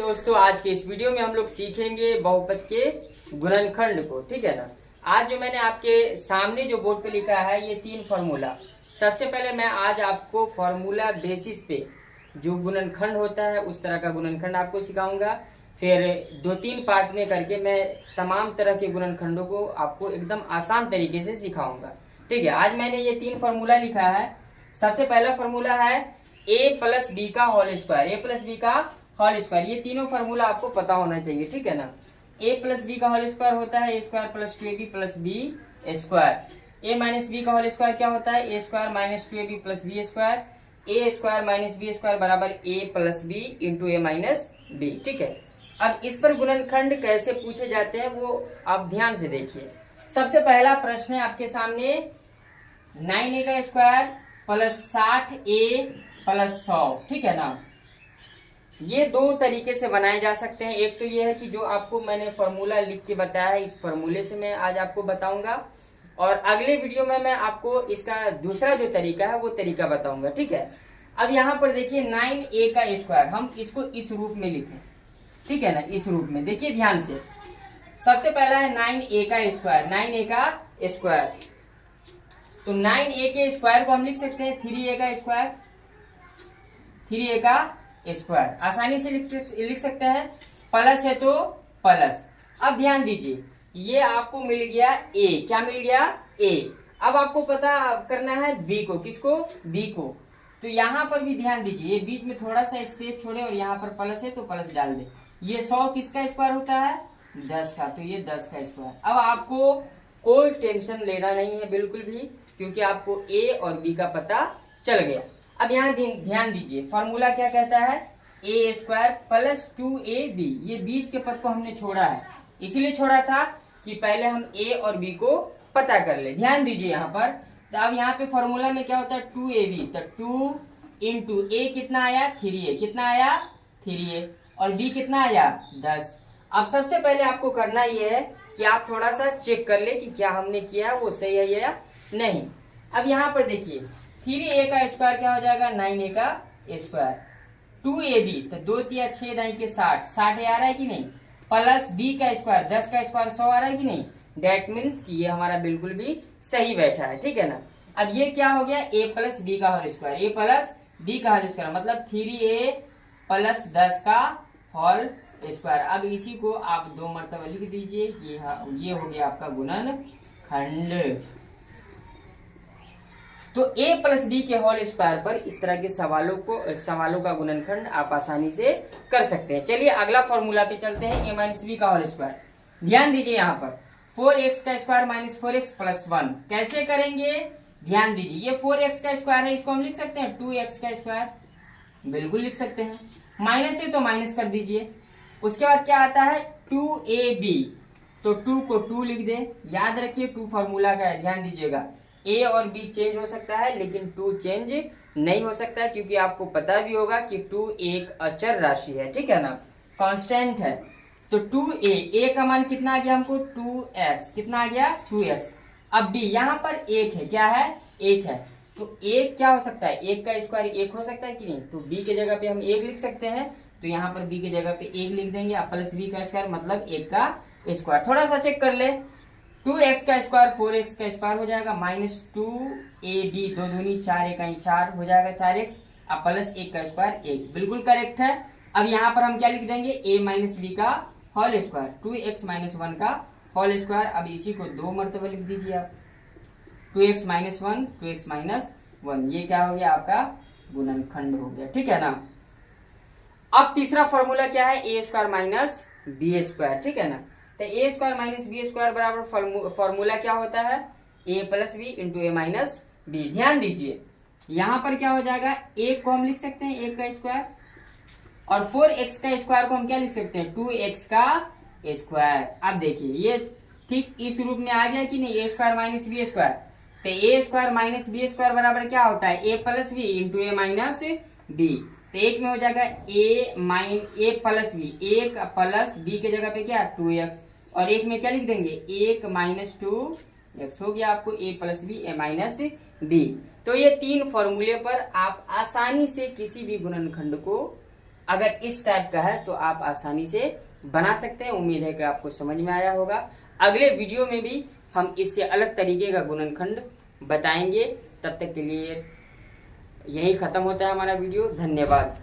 दोस्तों, आज के इस वीडियो में हम लोग सीखेंगे बहुपद के गुणनखंड को। ठीक है ना। आज जो मैंने आपके सामने जो बोर्ड पे लिखा है ये 3 फॉर्मूला। सबसे पहले मैं आज आपको फॉर्मूला बेसिस पे जो गुणनखंड होता है उस तरह का गुणनखंड आपको सिखाऊंगा। फिर 2-3 पार्ट में करके मैं तमाम तरह के गुणनखंडों को आपको एकदम आसान तरीके से सिखाऊंगा। ठीक है। आज मैंने ये 3 फॉर्मूला लिखा है। सबसे पहला फॉर्मूला है a प्लस बी का whole square. a plus B का होल स्क्वायर, ये तीनों फॉर्मूला आपको पता होना चाहिए। ठीक है ना। a प्लस बी का होल स्क्वायर होता है a square plus 2ab plus B square. a minus B का होल स्क्वायर क्या होता है a square minus 2ab plus B square. a square minus B square बराबर a plus B into A minus B. ठीक है। अब इस पर गुणनखंड कैसे पूछे जाते हैं वो आप ध्यान से देखिए। सबसे पहला प्रश्न है आपके सामने 9a का स्क्वायर प्लस 60a प्लस 100। ठीक है ना। ये 2 तरीके से बनाए जा सकते हैं। एक तो ये है कि जो आपको मैंने फॉर्मूला लिख के बताया है इस फॉर्मूले से मैं आज आपको बताऊंगा, और अगले वीडियो में मैं आपको इसका दूसरा जो तरीका है वो तरीका बताऊंगा। ठीक है। अब यहाँ पर देखिए 9a का स्क्वायर, हम इसको इस रूप में लिखें। ठीक है ना, इस रूप में देखिए ध्यान से। सबसे पहला है 9a का स्क्वायर, 9a का स्क्वायर। तो 9a के स्क्वायर को हम लिख सकते हैं 3a का स्क्वायर, 3a का स्क्वायर आसानी से लिख सकते हैं। प्लस है तो प्लस। अब ध्यान दीजिए, ये आपको मिल गया a। क्या मिल गया a। अब आपको पता करना है b को। किसको? b को। तो यहाँ पर भी ध्यान दीजिए, ये बीच में थोड़ा सा स्पेस छोड़े और यहाँ पर प्लस है तो प्लस डाल दे। ये 100 किसका स्क्वायर होता है? 10 का, तो ये 10 का स्क्वायर। अब आपको कोई टेंशन लेना नहीं है बिल्कुल भी, क्योंकि आपको a और b का पता चल गया। अब यहाँ ध्यान दीजिए, फॉर्मूला क्या कहता है a स्क्वायर प्लस 2ab। ये बीच के पद को हमने छोड़ा है, इसीलिए छोड़ा था कि पहले हम a और b को पता कर ले। ध्यान दीजिए यहाँ पर। तो अब यहाँ पे फॉर्मूला में क्या होता है 2ab, तो 2 इंटू a कितना आया 3a, कितना आया 3a, और b कितना आया 10। अब सबसे पहले आपको करना ये है कि आप थोड़ा सा चेक कर ले कि क्या हमने किया वो सही है या नहीं। अब यहाँ पर देखिए 3a का स्क्वायर क्या हो जाएगा 9a का स्क्वायर, 2ab तो 2 तिया 6 दाई के 60, 60 आ रहा है कि नहीं, प्लस b का स्क्वायर 10 का स्क्वायर 100 आ रहा है कि नहीं। डेट मीन्स कि ये हमारा बिल्कुल भी सही बैठा है। ठीक है ना। अब ये क्या हो गया a प्लस बी का whole square, a plus B का होल स्क्वायर मतलब 3a प्लस 10 का होल स्क्वायर। अब इसी को आप 2 मरतबा लिख दीजिए। ये हो गया आपका गुणनखंड। तो a प्लस बी के होल स्क्वायर पर इस तरह के सवालों का गुणनखंड आप आसानी से कर सकते हैं। चलिए अगला फॉर्मूला पे चलते हैं, a माइनस बी का होल स्क्वायर। ध्यान दीजिए यहाँ पर 4x का स्क्वायर माइनस 4x प्लस 1 कैसे करेंगे। ध्यान दीजिए, ये 4x का स्क्वायर है, इसको हम लिख सकते हैं 2x का स्क्वायर, बिल्कुल लिख सकते हैं। माइनस है तो माइनस कर दीजिए। उसके बाद क्या आता है 2ab, तो 2 को 2 लिख दे। याद रखिए 2 फॉर्मूला का है, ध्यान दीजिएगा। a और b चेंज हो सकता है लेकिन 2 चेंज नहीं हो सकता है, क्योंकि आपको पता भी होगा कि 2 एक अचर राशि है। ठीक है ना, कांस्टेंट है। तो 2a का मान कितना आ गया हमको 2x, कितना आ गया 2x। अब b यहाँ पर 1 है, क्या है 1 है, तो 1 क्या हो सकता है 1 का स्क्वायर 1 हो सकता है कि नहीं। तो b के जगह पे हम 1 लिख सकते हैं, तो यहाँ पर b के जगह पे 1 लिख देंगे। अब प्लस b का स्क्वायर मतलब 1 का स्क्वायर। थोड़ा सा चेक कर ले, 2x का स्क्वायर 4x का स्क्वायर हो जाएगा माइनस 2ab, 2 दूनी 4 1 4 हो जाएगा 4x। अब प्लस 1 का स्क्वायर 1, बिल्कुल करेक्ट है। अब यहाँ पर हम क्या लिख देंगे a माइनस बी का होल स्क्वायर, 2x माइनस 1 का होल स्क्वायर। अब इसी को 2 मरतबा लिख दीजिए आप, 2x माइनस 1 2x माइनस 1। ये क्या हो गया आपका गुणनखंड हो गया। ठीक है ना। अब तीसरा फॉर्मूला क्या है a square minus B square. ठीक है ना। तो a square minus B square बराबर फॉर्मूला क्या होता है a plus B into A minus B. ध्यान दीजिए यहाँ पर क्या हो जाएगा, a को हम लिख सकते हैं 1 का स्क्वायर, और 4x का स्क्वायर को हम क्या लिख सकते हैं 2x का स्क्वायर। अब देखिए ये ठीक इस रूप में आ गया कि नहीं, a square minus B square. तो a square minus B square बराबर क्या होता है a plus B into A minus B. तो एक में हो जाएगा a plus B, 1 plus b के जगह पे क्या 2x, और एक में क्या लिख देंगे 1 माइनस 2x हो गया आपको a plus B A minus B. तो ये 3 फॉर्मूले पर आप आसानी से किसी भी गुणनखंड को अगर इस टाइप का है तो आप आसानी से बना सकते हैं। उम्मीद है कि आपको समझ में आया होगा। अगले वीडियो में भी हम इससे अलग तरीके का गुणनखंड बताएंगे। तब तक के लिए यही खत्म होता है हमारा वीडियो। धन्यवाद।